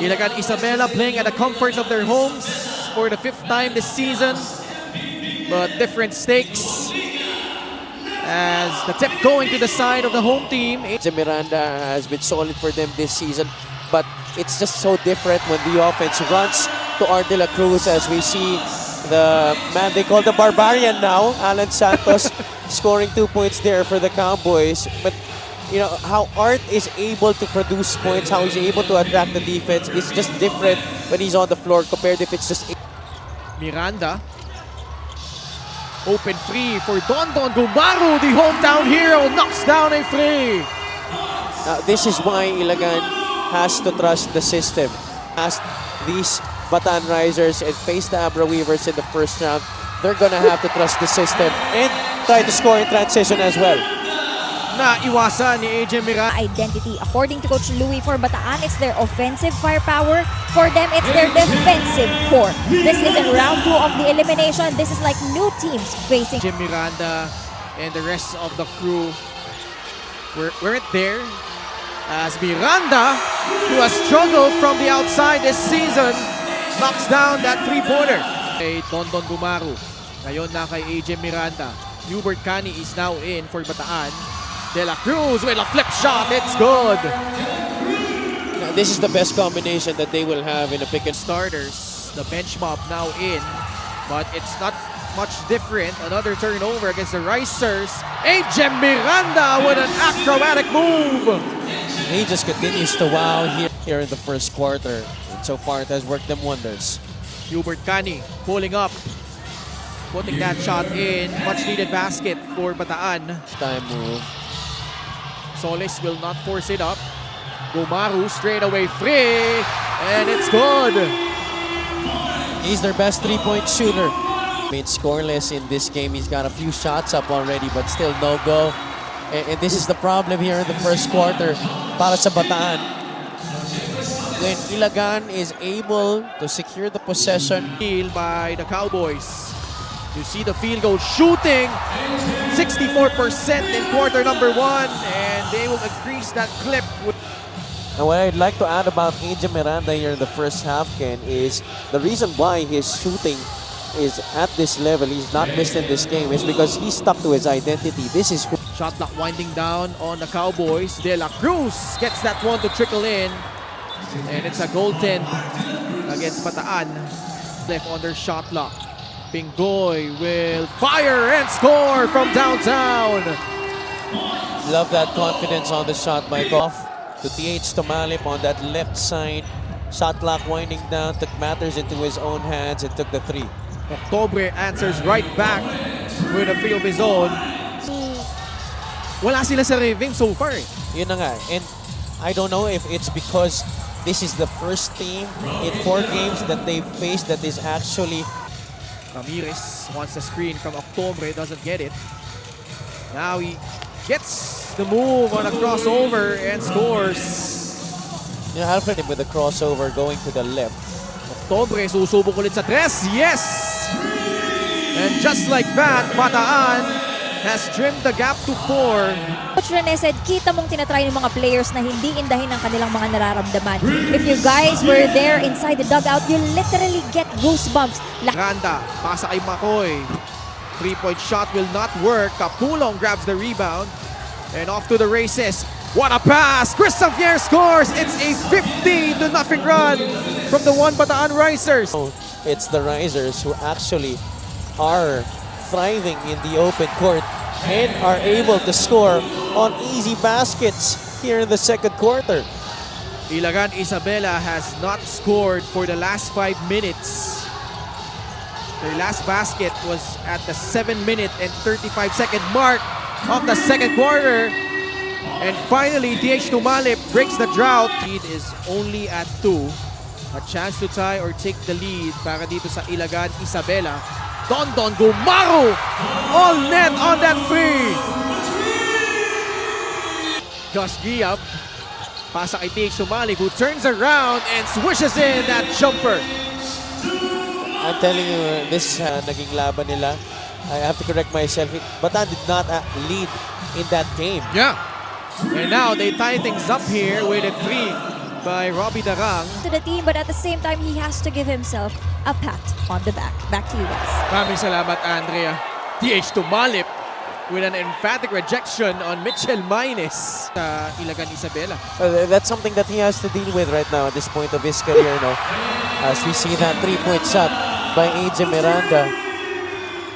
ILAGAN Isabela playing at the comforts of their homes for the 5th time this season, but different stakes as the tip going to the side of the home team. Miranda has been solid for them this season, but it's just so different when the offense runs to Art de la Cruz, as we see the man they call the Barbarian now, Alan Santos, scoring 2 points there for the Cowboys. But you know how Art is able to produce points, how he's able to attract the defense is just different when he's on the floor compared if it's just Miranda. Open free for Dondon Gumaru, the hometown hero, knocks down a free. This is why ILAGAN has to trust the system. As these Bataan Risers and face the Abra Weavers in the first round, they're gonna have to trust the system and try to score in transition as well. Naiwasan ni AJ Miranda. Identity. According to Coach Louie, for Bataan, it's their offensive firepower. For them, it's their defensive core. This isn't round 2 of the elimination. This is like new teams facing. AJ Miranda and the rest of the crew weren't there, as Miranda, who has struggled from the outside this season, knocks down that three-pointer. Kay Dondon Gumaru. Ngayon na kay AJ Miranda. Hubert Cani is now in for Bataan. De la Cruz with a flip shot. It's good. Now, this is the best combination that they will have in a pick and Starters. The bench mob now in, but it's not much different. Another turnover against the Risers. AJ Miranda with an acrobatic move. He just continues to wow here in the first quarter. And so far, it has worked them wonders. Hubert Cani pulling up, putting that shot in. Much needed basket for Bataan. Time move. Solis will not force it up. Gumaru straight away free, and it's good. He's their best three-point shooter. Made scoreless in this game. He's got a few shots up already, but still no go. And this is the problem here in the first quarter para sa Bataan. When ILAGAN is able to secure the possession. By the Cowboys. You see the field goal shooting, 64% in quarter number 1, and they will increase that clip. And what I'd like to add about AJ Miranda here in the first half, Ken, is the reason why his shooting is at this level, he's not missed in this game, is because he stuck to his identity. This is shot clock winding down on the Cowboys. De la Cruz gets that one to trickle in, and it's a goaltend against Bataan. Left on their shot clock. Pingoy will fire and score from downtown. Love that confidence on the shot by Goff. To TH Tomalip on that left side. Shot clock winding down, took matters into his own hands and took the three. Octobre answers right back with a three of his own. Wala sila sa revenge so far. Yun na nga. And I don't know if it's because this is the first team in 4 games that they've faced that is actually. Ramirez wants the screen from Octobre, doesn't get it. Now he gets the move on a crossover and scores. You know, Alfred with the crossover going to the left. Octobre susubok ulit sa tres. Yes! And just like that, Bataan has trimmed the gap to 4. Coach Rene said, kita mong tinatry ng mga players na hindi indahin ang kanilang mga nararamdaman. If you guys were there inside the dugout, you literally get goosebumps. Miranda, pasa kay Makoy. 3-point shot will not work. Capulong grabs the rebound. And off to the races. What a pass! Chris Xavier scores! It's a 15-0 run from the Bataan Risers. It's the Risers who actually are thriving in the open court and are able to score on easy baskets here in the second quarter. ILAGAN Isabela has not scored for the last 5 minutes. Their last basket was at the 7-minute and 35-second mark of the second quarter. And finally, TH Tumalip breaks the drought. Lead is only at 2. A chance to tie or take the lead para dito sa ILAGAN Isabela. Dondon Gumaru, all net on that free. Josh Giap, pasa kay TH Tumalip, who turns around and swishes in that jumper. I'm telling you, this naging laban nila. I have to correct myself. Bataan did not lead in that game. Yeah. And now they tie things up here with a 3 by Robbie Darang. To the team, but at the same time, he has to give himself a pat on the back. Back to you guys. Maraming salamat, Andrea. TH Tumalip with an emphatic rejection on Mitchell Maines sa Ilagan Isabela. That's something that he has to deal with right now at this point of his career, no? As we see that three-point shot by AJ Miranda,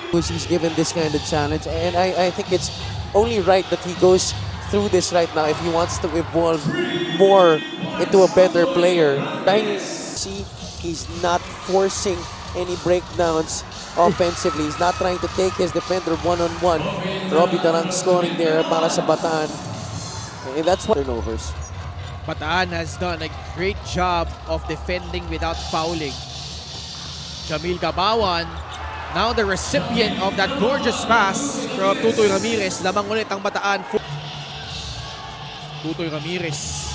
he's given this kind of challenge, and I think it's only right that he goes through this right now if he wants to evolve more into a better player. Dahil see, he's not forcing any breakdowns offensively. He's not trying to take his defender one-on-one. Robbie Darang scoring there para sa Bataan. And that's what turnovers. Bataan has done a great job of defending without fouling. Jamil Gabawan, now the recipient of that gorgeous pass from Tutoy Ramirez. Lamang ulit ang Bataan. Tutoy Ramirez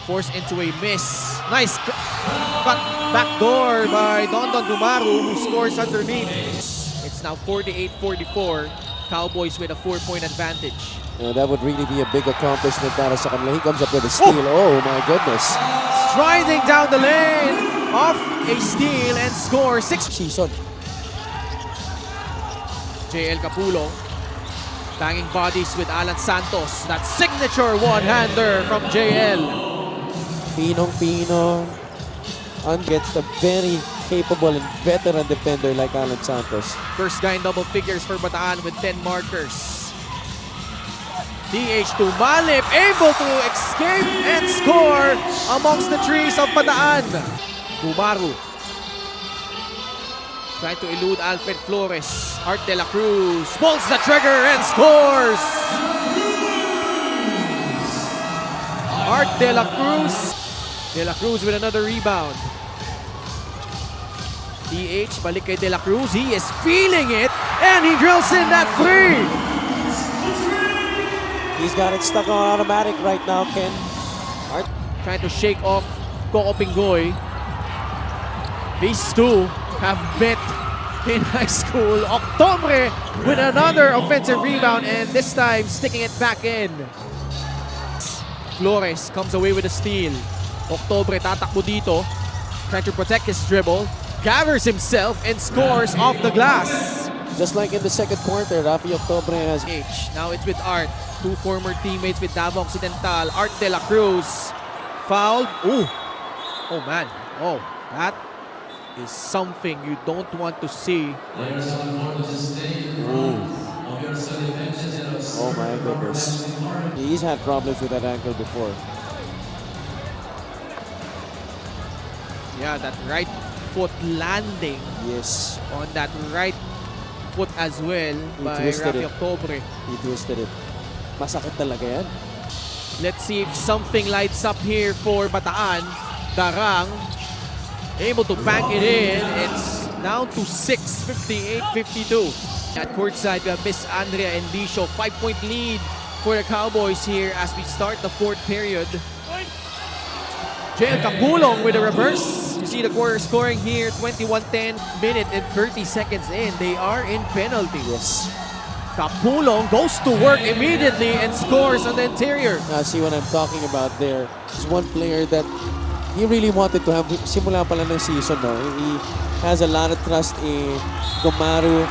forced into a miss. Nice cut backdoor by Dondon Gumaru, who scores underneath. It's now 48-44. Cowboys with a 4-point advantage. That would really be a big accomplishment para sa kanila. He comes up with a steal. Oh my goodness. Striding down the lane, off a steal and scores 6 Season. JL Capulong banging bodies with Alan Santos. That signature one-hander from JL. Pinong-pino against a very capable and veteran defender like Alan Santos. First guy in double figures for Bataan with 10 markers. DH Tumalip able to escape and score amongst the trees of Bataan. Gumaru trying to elude Alfred Flores. Art de la Cruz pulls the trigger and scores. Art de la Cruz. De la Cruz with another rebound. DH balik kay De La Cruz. He is feeling it and he drills in that three. He's got it stuck on automatic right now, Ken. Art Trying to shake off Coco Pingoy. These two have met in high school. Octobre with another offensive rebound and this time sticking it back in. Flores comes away with a steal. Octobre tatakbo dito. Trying to protect his dribble. Gathers himself and scores off the glass. Just like in the second quarter, Rafi Octobre has Now it's with Art. Two former teammates with Davao Occidental. Art de la Cruz fouled. Ooh. Oh man. Oh, that is something you don't want to see. Oh my goodness. He's had problems with that ankle before. Yeah, that right foot landing Yes, on that right foot as well by twisted Rafi it. Octobre. he twisted it. Masakit talaga yan. Let's see if something lights up here for Bataan. Darang able to bank it in. It's down to 6, 58-52. At courtside, we have Miss Andrea Endicio. 5-point lead for the Cowboys here as we start the fourth period. JL Capulong with a reverse. You see the quarter scoring here, 21-10, minute and 30 seconds in. They are in penalty. Yes. Capulong goes to work immediately and scores on the interior. See what I'm talking about there. He's one player that he really wanted to have simula pala ng season. No? He has a lot of trust in Gumaru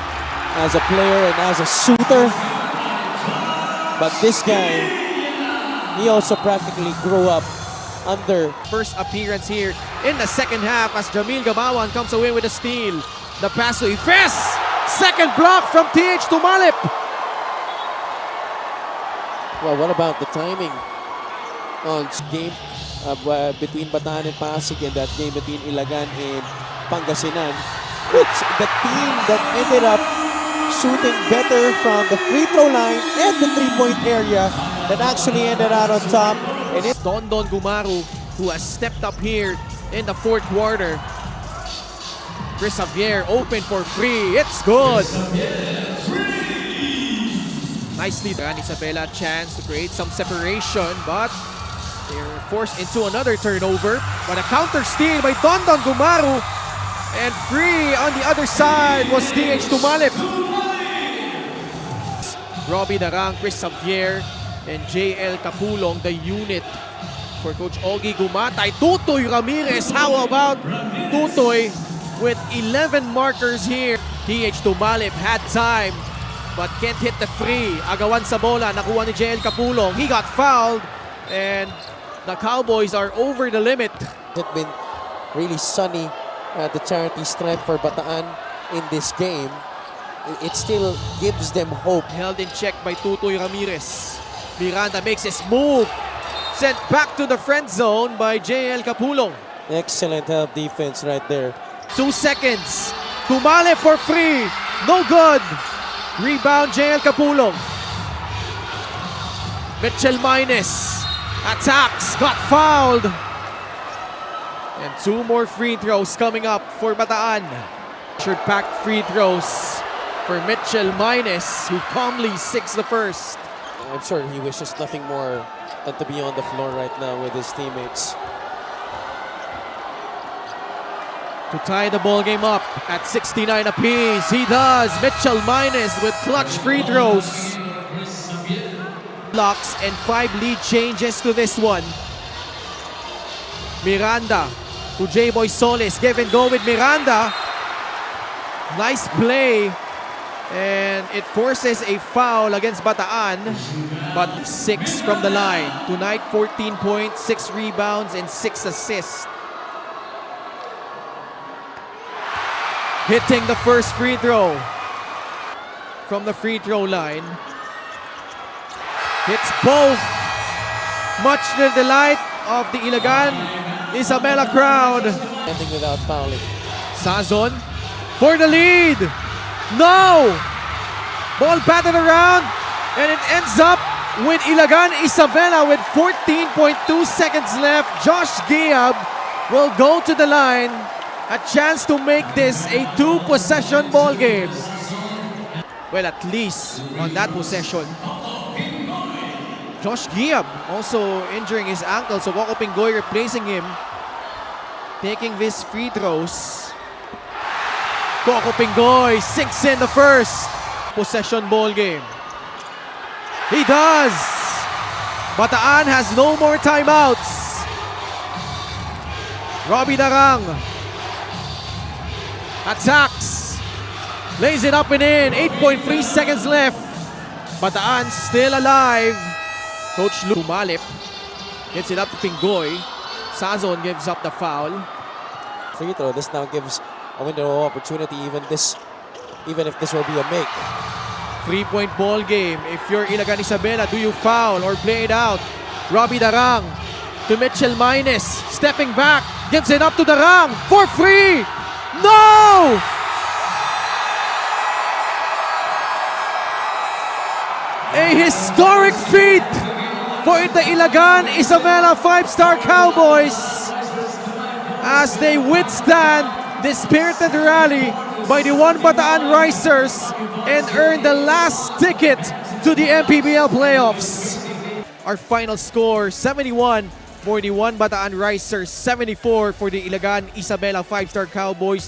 as a player and as a shooter. But this guy, he also practically grew up under. First appearance here in the second half as Jamil Gabawan comes away with a steal. The pass to Ifes. Second block from TH Tumalip. Well, what about the timing on game between Bataan and Pasig and that game between Ilagan and Pangasinan? It's the team that ended up shooting better from the free throw line and the three-point area that actually ended out on top. And it's Dondon Gumaru, who has stepped up here in the fourth quarter. Chris Javier open for free. It's good. Nicely done. Isabela chance to create some separation, but they're forced into another turnover. But a counter steal by Dondon Gumaru. And free on the other side was TH Tumalip. Robbie Darang, Chris Javier, and JL Capulong, the unit for Coach Ogie Gumatay. Tutoy Ramirez. How about Tutoy with 11 markers here? TH Tumalip had time but can't hit the free. Agawan sa bola. Nakuha ni JL Capulong. He got fouled and the Cowboys are over the limit. It's been really sunny at the charity strength for Bataan in this game. It still gives them hope. Held in check by Tutoy Ramirez. Miranda makes his move. Sent back to the friend zone by JL Capulong. Excellent help defense right there. 2 seconds. Tumale for free. No good. Rebound JL Capulong. Mitchell Minus attacks. Got fouled. And 2 more free throws coming up for Bataan. Packed free throws for Mitchell Minus, who calmly sinks the first. I'm sure he wishes nothing more than to be on the floor right now with his teammates. To tie the ball game up at 69 apiece. He does. Mitchell Minus with clutch free throws. Blocks and 5 lead changes to this one. Miranda to J-Boy Solis. Give and go with Miranda. Nice play. And it forces a foul against Bataan. But 6 from the line. Tonight, 14 points, 6 rebounds, and 6 assists. Hitting the first free throw from the free throw line. Hits both. Much to the delight of the Ilagan Isabela crowd. Ending without fouling. Sazon for the lead. No! Ball batted around and it ends up with Ilagan Isabela with 14.2 seconds left. Josh Giab will go to the line. A chance to make this a 2-possession ball game. Well, at least on that possession. Josh Giab also injuring his ankle, so Coco Pingoy replacing him. Taking these free throws. Coco Pingoy sinks in the first possession ball game. He does. Bataan has no more timeouts. Robbie Darang attacks. Lays it up and in. 8.3 seconds left. Bataan still alive. Coach Lu Tumalip gives it up to Pingoy. Sazon gives up the foul. Free throw. This now gives a window of opportunity, even if this will be a make. 3-point ball game. If you're Ilagan Isabela, do you foul or play it out? Robbie Darang to Mitchell Minus. Stepping back. Gives it up to Darang for free. No! A historic feat for the Ilagan Isabela 5-star Cowboys as they withstand the spirited rally by the One Bataan Risers and earn the last ticket to the Mpbl playoffs. Our final score, 71 for the One Bataan Risers, 74 for the Ilagan Isabela 5-star Cowboys.